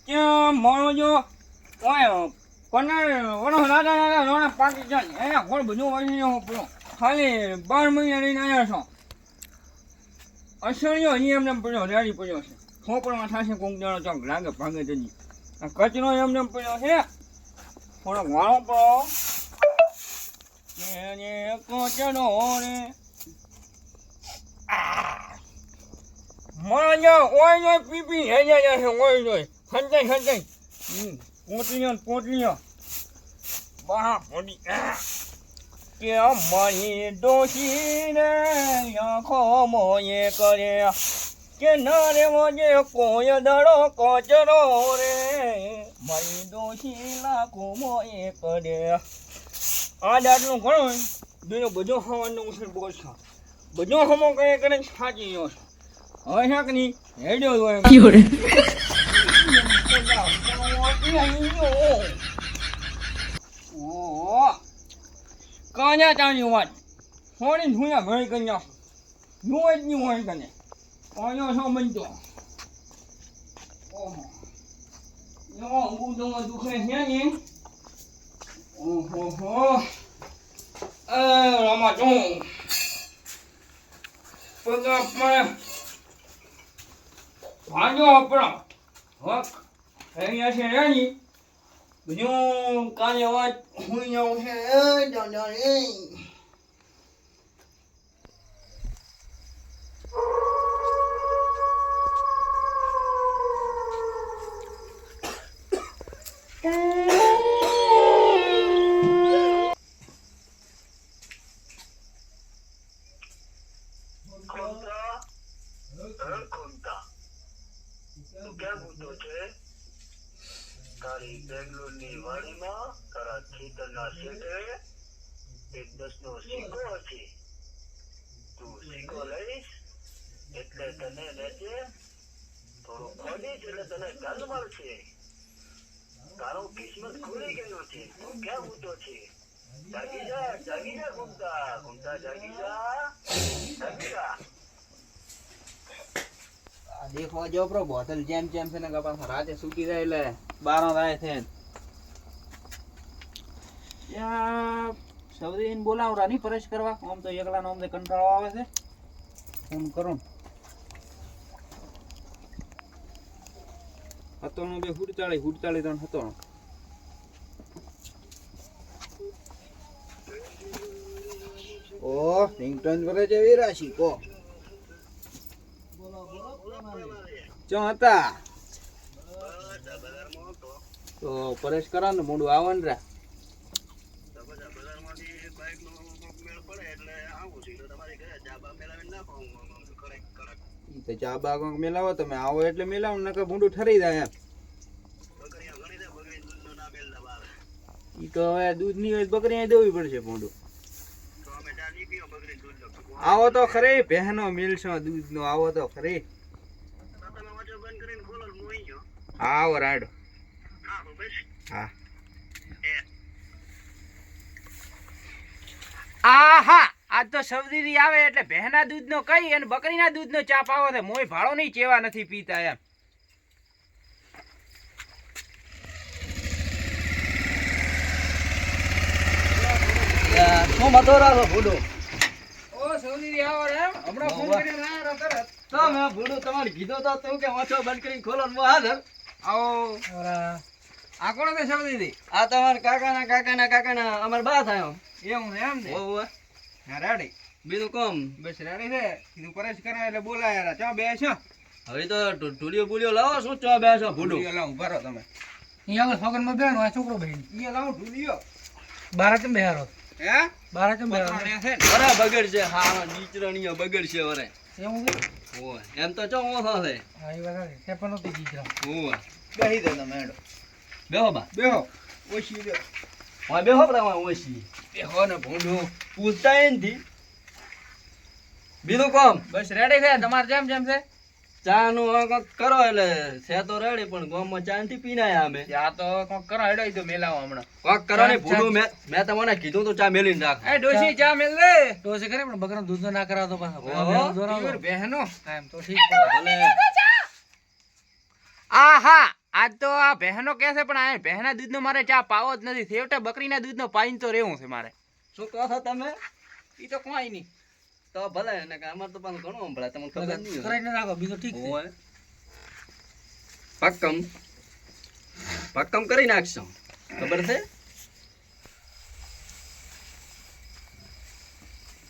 કે મારો જો ઓય કોને ઓનો નાના રોણા પાકી જાય એ કોણ બધું વળી હું પૂરો ખાલી 12 મહિના રહીને આવ્યા છો અસળ્યો અહીં એમને પડ્યો રેડી પડ્યો છે ખોપડમાં થશે કોક દાડો ચોક લાગે ભાગે જજી આ કચરો એમને પડ્યો છે થોડોક વાળો પડો એને કચરો રે મારા જો ઓય જો પીપી હે જાય છે ઓય જો ખંચાઈ પોટલીઓ બહાર પડી કે અમારી ડોશીને આંખો મોએ કરે કે ના રે મોજે કોઈ દડો કચરો રે મારી ડોશી લાખો મોએ કરે આ દાટલું ઘણો બીજો બધો હવાનો ઉછળ બોલ છે બધો હમો કરે કરે સાચી ગયો છે હવે શાક ની હેડ્યો હોય કા냐 તાણી વાત થોડી ધુયા ભરી કન્યા નું જ નહીં હોય કને કાયો છો બનતો ઓહો યો ઊંઘું તો દુખે છે ને ઓહો રામા તું પગા પણ ભાજો આપણા હક અહીંયા છે રેની બધું કાલે વાત હું જાઉં છે દાદા રે તારી બેંગ્લોરની વાડીમાં તારા ખેતરના શેઠે એક 10નો સિક્કો છે તું સિક્કો લઈશ એટલે તને લેજે થોડું ખોડીશ એટલે તને ગાલ મળશે તારો કિસ્મત ખુલી ગયો છે તું ક્યાં ઊંધો છે જાગી જા ઘૂમતા જાગી જા દેખો જો પ્રો બોટલ જેમ જેમ છે ને કપા રાતે સૂકી જાય એટલે 12 થાય છે યા સૌદીન બોલાવરા ની પરેશ કરવા આમ તો એકલાનો અમને કંટાળો આવે છે ફોન કરું હતોનો બે હુડતાળી તણ હતોનો ઓ રિંગટોન કરે છે વિરાશી કો ચો હતા તો પરેશ કરા ને મોડું આવન રે તો ચાબા કોક મેલાવો તમે આવો એટલે મેલાવો નકર ભૂંડું ઠરી જાય એમ ઈ તો હવે દૂધ ની હોય બકરી દેવી પડશે ભૂંડું આવો તો ખરે બહેનો મિલશો દૂધ નો આવો તો ખરે આવો રાડો હા આહા આજ તો સવદીદી આવે એટલે બહેના દૂધ નો કઈ અને બકરીના દૂધ નો ચા પાવો છે મોય ભાળો નહીં ચેવા નથી પીતા એમ શું મતો રાખો ભૂડો ઓ સવદીદી આવો એમ હમણાં ફોન કરીને આયા તરત તો મેં ભૂડો તમારે કીધો તો તું કે વાંચો બંધ કરીને ખોલો ને હાજર આવો આ કોણ છે સવદીદી આ તમારા કાકાના અમાર બા થાય એવું છે એમ ને ઓહો હા રેડી બીજું કોમ બસ રેડી છે કીધું પરેશ કરાય એટલે બોલાયા ચા બે છો હવે તો ઢોલિયો બોલિયો લાવો શું ચા બે છો ભૂડો લાવો ઉભા રહો તમે અહીંયા આગળ ફગનમાં બેનો આ છોકરો બહેન અહીંયા લાવો ઢોલિયો બારા ચમ બેહારો હે બારા ચમ બેહારો અરે બગડ છે હા નીચરણીયો બગડ છે વરે એવું છે ઓય એમ તો ચો ઓછો છે હા એ વાત છે પણ નતી દીકરા ઓય બેહી દે તમે હેડો બેહો બા બેહો ઓછી બેહો ઓય બેહો બરા ઓછી બેહો ને ભૂંડો પૂછતા નથી બીજું કોમ બસ રેડી છે તમાર જેમ જેમ છે ચા નું કરો એટલે છે તો રેડી પણ ગામમાં ચા નથી પીનાયા અમે ચા તો કોક કરો હેડો તો મેલાવો હમણાં કોક કરો ને ભૂડું મેં તમને કીધું તો ચા મેલીને રાખ એ ડોશી ચા મેલ દે ડોશી કરે પણ બકરાનું દૂધ ના કરાવતો પાછો બહેનો એમ તો ઠીક ભલે આહા આજ તો આ બહેનો કહે છે પણ આ બહેના દૂધનો મારે ચા પાવો જ નથી. છેવટે બકરીના દૂધનો પાઈન તો રહેવું છે મારે. શું કહો છો તમે? ઈ તો કોઈ નહીં. તો ભલે ને કે અમાર તો પણ ઘણું સંભળાય, તમને ખબર નહીં હોય. કરાઈને રાખો બીજું ઠીક છે. ઓય. પક્કમ કરી નાખશો, ખબર છે?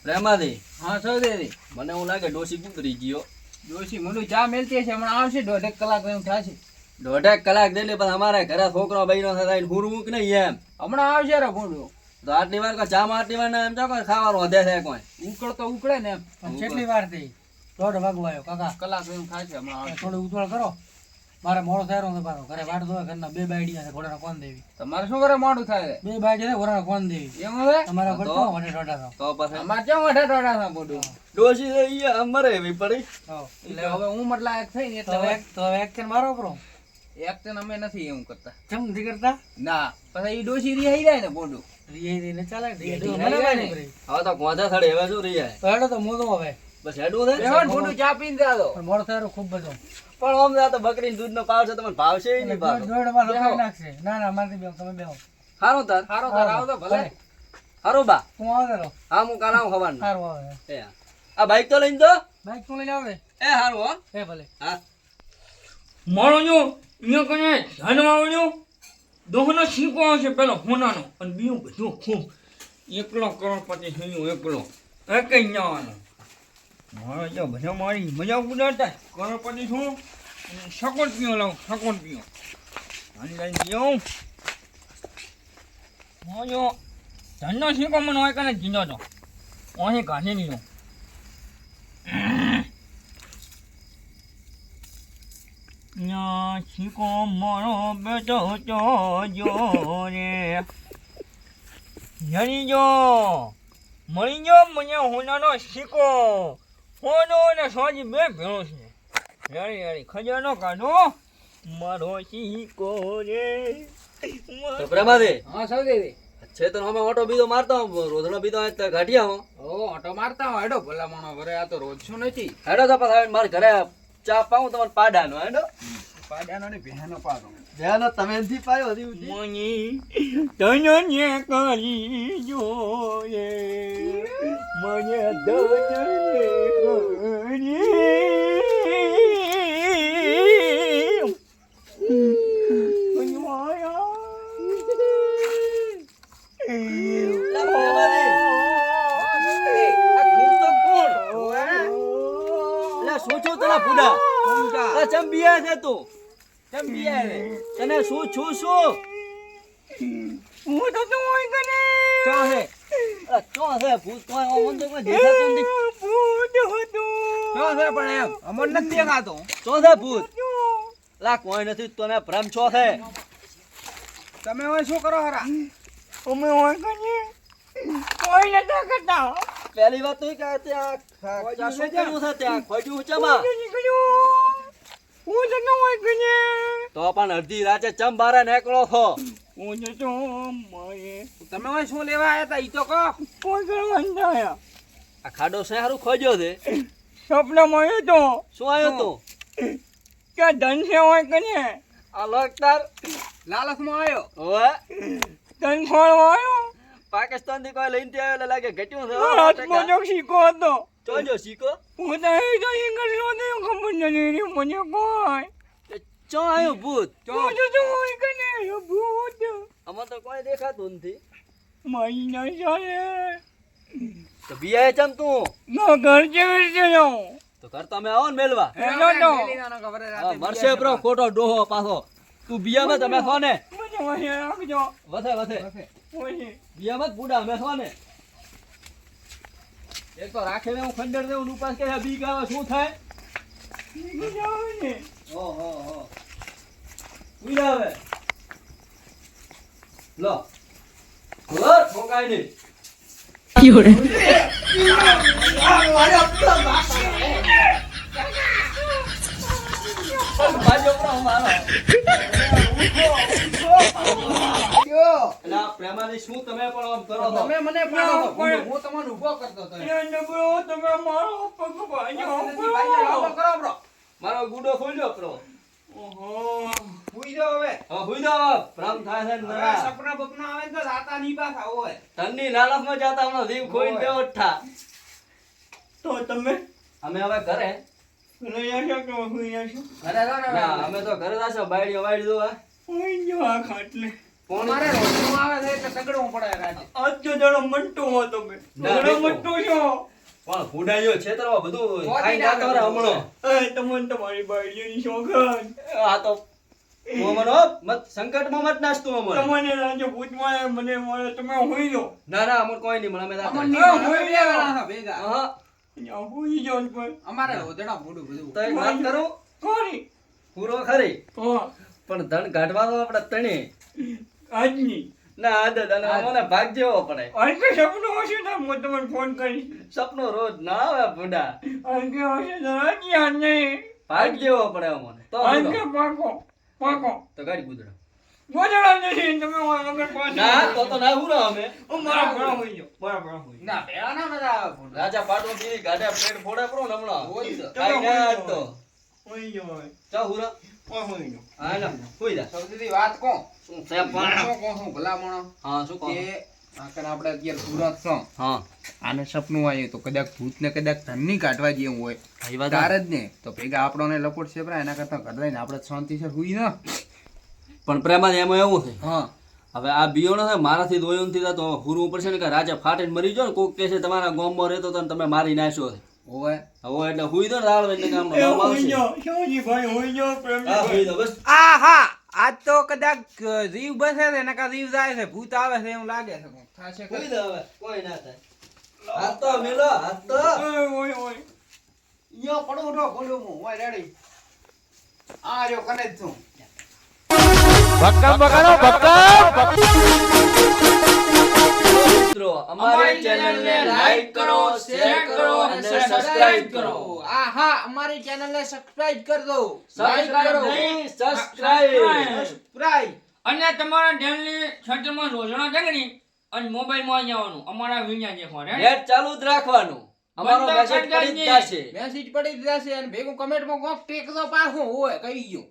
પ્રેમાદી, હા સૌદેવી મને એવું લાગે ડોશી કૂતરી ગયો. ડોશી મોઢું ચા મેલતી હશે હમણાં આવશે 1.5 કલાક એમ થશે. 1.5 કલાક દે લે, પણ અમારે ઘરે છોકરો બૈરો થાય હુરવું કે નહીં એમ. હમણાં આવશે રે મોઢું. તો આટલી વાર કો ચા માં આટલી વાર ના એમ જો કોઈ ખાવાનું વધે છે કોઈ. ઉકળ તો ઉકળે ને એમ. પણ કેટલી વાર થઈ 1.5 વાગવાયો કાકા કલાક એમ થશે હમણાં આવશે. થોડું ઉતવળ કરો મારે મોડો થયો છે પાછો ઘરે વાટ જોવે ઘરના 2 બાયડિયા છે ઘોડાના કોણ દેવી તમારે શું કરે મોડું થાય છે? 2 બાયડિયા છે ઘોડાના કોણ દેવી એમ હવે તમારા ઘર તો? તો વડે રોડા તો પછી અમારે કેમ વઢે ટોડા મોઢું. ડોશી તો ઈ અમારે એવી પડી. એટલે હવે હું મતલા એક થઈ ને એટલે હવે તો હવે એક કેન મારો પ્રો એક તો અમે નથી એવું કરતા. ચમ નથી કરતા ના પછી ઈ ડોશી રી જાય ને મોઢું. રીએ ને ચાલે રીએ મને રીએ કાંઈ ને. નહીં કરી. હવે તો ગોંધા થડે હવે શું રહી જાય? તો હેડો તો મોદો હવે બસ હેડવું છે. બેહો ને મોઢું ચા પીને જાદો. પણ મોડો થયો ખૂબ બધો પણ આમ આ તો બકરીનું દૂધનો પાવ છે, તમને ભાવશે ય નહીં પાછો. દોડ માં બેહો. લખાઈ નાખશે ના ના મારથી બેહો તમે બેહો હારું તાર. હારો તાર આવતો ભલે. હારું બા. હું આવે રો હા હું કાલ આવું ખબર સારું આવે એ હા. આ બાઈક તો લઈને જો. બાઈક તું લઈને આવે એ હારું હો. એ ભલે હા. મારો જો અહીંયા કને ધ્યાનમાં આવડ્યો દોહનો શીખો આવશે પેલો હોનાનો અને બીજું બધું ખૂબ એકલો કરોડપતિ થયું એકલો એક જ જવાનો મારો જો બધા મારી મજા ઉડાડતા કરોડપતિ છું અને સકોટપીઓ લાવું સકોટપીઓ અને લઈને પીઓ મારો ધનનો શીખો મને હોય કને જીનો તો અહીં કાઢી લીધો શીખો મારો બેટો જો રે જણી જો મળી ગયો મને હોનાનો શીખો હોનો અને સોજી બે ભેળો છે યારી યારી ખજાનો કાઢો મારો શીખો રે તો પ્રેમાદી હા સૌદેવી છે તો અમે ઓટો બીજો મારતો હું, રોધડો બીજો આજ તો ઘાટિયા હું. ઓ ઓટો મારતા હોય હેડો ભલા માણો ઘરે આ તો રોજ શું નથી. હેડો તો પાછા આવીને મારા ઘરે ચા પાઉં તમારે પાડાનો. હેડો પાડ્યાનો ને ભેનો પાડો. જેનો તમે એનથી પાયો હતી ઉધી. મની તનને કરી જોયે મને તનને લા પ્રેમાદી. આ ઘૂમતો કોણ? લા શું છું તને ફૂડા? આ ચમ બિયા છે તું? ચમ બિયા છે? તને શું છું શું? હું તો હોય કને ચો છે? આ ચો છે ભૂત કોઈ ઓમન તો કોઈ દેખાતું નથી. ભૂત હતો શું છે પણ એમ અમર નથી દેખાતો. ચો છે ભૂત? લા કોઈ નથી, તને ભ્રમ છો છે. તમે હવે શું કરો હરા? અમે હોય કને કોઈ નતા કરતા પહેલી વાત તો ઈ કે ત્યાં ત્યાં શું કર્યું છે ત્યાં ખોજ્યું ચમા? હું તો ન હોય કને તો પણ અડધી રાતે ચમ બારે નીકળો છો? હું તો મારે તમે હવે શું લેવા આવ્યા હતા ઈ તો કહો. કોઈ કરવા અંધાયા આ ખાડો શે હારું ખોજ્યો છે? સપનામાં આવ્યો તો શું આવ્યો તો? કે ધન છે હોય કને આ લગતાર લાલચમાં આવ્યો. ઓએ ધન ખોળવા આવ્યો પાકિસ્તાન થી કોઈ લઈને આવ્યો એટલે લાગે ઘટ્યું છે. હાથમાં જો શીખો હતો ચોજો શીખો. હું તો એ તો ઇંગ્લિશ નો ખબર નથી રહી મને કોઈ ચો આવ્યો ભૂત? હું તો હોય કને ભૂત આમાં તો કોઈ દેખાતું નથી. મારી ના ચાલે તો બિયાએ ચમ તું? ના ઘર કેવી રીતે જાઉં તો ઘર તમે આવો ને મેલવા. હેલો તો મેલી નાનો ખબર હે રાતે હા, મરશે બ્રો ખોટો ડોહો પાછો. તું બિયામાં તમે છો ને? મને વહી રાખજો વધે વધે વહી બિયામાં જ બુડા અમે છો ને? એક તો રાખે ને હું ખંડર દેવું ને ઉપાસ કે બી ગાવા શું થાય? જાવ ને ઓહો હો ઉઈ આવે લો ઘર ઠોકાય નહીં. બાજુ ઉપર હું આવે. એટલે આ પ્રેમાની શું તમે પણ આમ કરો છો? તમે મને પાડો છો. હું તમને ઊભો કરતો હતો. એ નબળો તમે મારો પગ ભાઈ કરો બ્રો. મારો ગુડો ખોલ્યો પ્રો. ઓહો હુઈ જાઓ હવે હુઈ દો ભ્રમ થાય છે ને હવે ના. સપના બપના આવે ને તો રાતા ની પાછા હોય. તનની લાલચમાં જાતા હમણાં જીવ ખોઈને ઓય. બેઠા. તો તમે અમે હવે ઘરે રહ્યા છો કે હું રહ્યા છું ઘરે રહો ને ના હવે. અમે તો ઘરે જાશો બાયડીઓ વાળી દો આ. હું જો આ ખાટલે અમારે રોજનું આવે છે એટલે તગડવું પડે રાતે. આજ જો જણો મંટો હો તમે ના, જણો બેઠો. મંટો છો પણ ફૂડાઈઓ છેતરવા બધું મોદી ખાઈ ના જાતો રે કરે. હમણાં. તમને તમારી બાળીઓની શોખન આ તો મોમનો મત સંકટમાં મત નાસતું અમર. તમને રાજ્ય ભૂતમાં મને મળે તમે હોઈ લો ના ના અમર કોઈ નહીં મળે અમે જાતા. અમરની હા, ઘરે હોય બે વાળા છે ભેગા. હા ત્યાં હોઈ જાઓ ને પણ અમારે રોજડા મોઢું બધું. તો એક વાત કરું કોની પૂરો ખરી હા પણ ધન કાઢવા તો આપણે તણે આજની ના આદત અને અમને ભાગ જેવો પડે. આજે સપનું હશે ને હું તમને ફોન કરીશ સપનો રોજ ના આવે ભૂંડા. આજે હશે તો આજે આજ નહીં ભાગ જેવો પડે અમને તો આજે ભૂંડો. પાકો પાકો તો ગાડી ગુદડા. ગોજડા નથી તમે આગળ પાછળ ના તો ના હુરો અમે મારા ભરા હોઈ જાઓ મારા ભરા હોઈ ના ભેળા ના મજા આવે ભૂંડા. રાજા પાટો પીરી ગાડા પેટ ફોડે પરો ને હમણાં હોય તો. કાઈ ના આજ તો હોઈ જાઓ હવે ચા હુરો હોઈ જાઓ હા લે હુઈ જા સૌથી વાત કોણ? શું છે પણ શું કહું છું ભલામણો? હા શું કહો કે આકર આપણે અત્યારે સુરત છો. હા આને સપનું આવ્યું તો કદાચ ભૂતને કદાચ ધનની કાઢવા જેવું હોય એ વાત તારે જ ને તો ભેગા આપણને લપોટ છે એના કરતા ઘર લઈને આપણે શાંતિસર હુઈ ન. પણ પ્રેમાને એમાં એવું છે હા હવે આ બિયોનો છે મારાથી દોયો નથી થતો હુરવું પડશે ને કે રાજા ફાટીને મરી ગયો ને કોક કે છે તમારા ગામમાં રહેતો તો ને તમે મારી નાખ્યો છે ઓય હવે એટલે હુઈ દો ને રાળ એટલે ગામનો એ ગામ હોઈ આવશે જાઓ શિવજી ભાઈ હોઈ જાઓ હા હુઈ પ્રેમજી દો બસ આ હા આજ તો કદાચ જીવ બસે છે નકા જીવ જાય છે ભૂત આવે છે એવું લાગે છે કોક થાશે હુઈ ખરી. દો હવે કોઈ ના થાય હાથ તો મેલો હાથ તો ઓય ઓય યો પડો ઉઠો બોલું હું ઓય રેડી આ જો કને જ છું. મિત્રો અમારી ચેનલને લાઈક કરો શેર કરો અને સબસ્ક્રાઇબ કરો આ હા અમારી ચેનલને સબસ્ક્રાઇબ કરી દો. સબસ્ક્રાઇબ નહીં સબસ્ક્રાઇબ સબસ્ક્રાઇબ. અને તમારા ડેલની છત્રમાં રોજણા જંગણી અને મોબાઈલમાં આવી જવાનું અમારા વિඤ્ઞા દેખવા રે નેટ ચાલુ જ રાખવાનું અમારો બંધ મેસેજ કરતા પડી જ નહીં. જશે મેસેજ પડી જ જશે અને ભેગું કમેન્ટમાં કોક ટેક તો પાછું હોય કહી ગયો.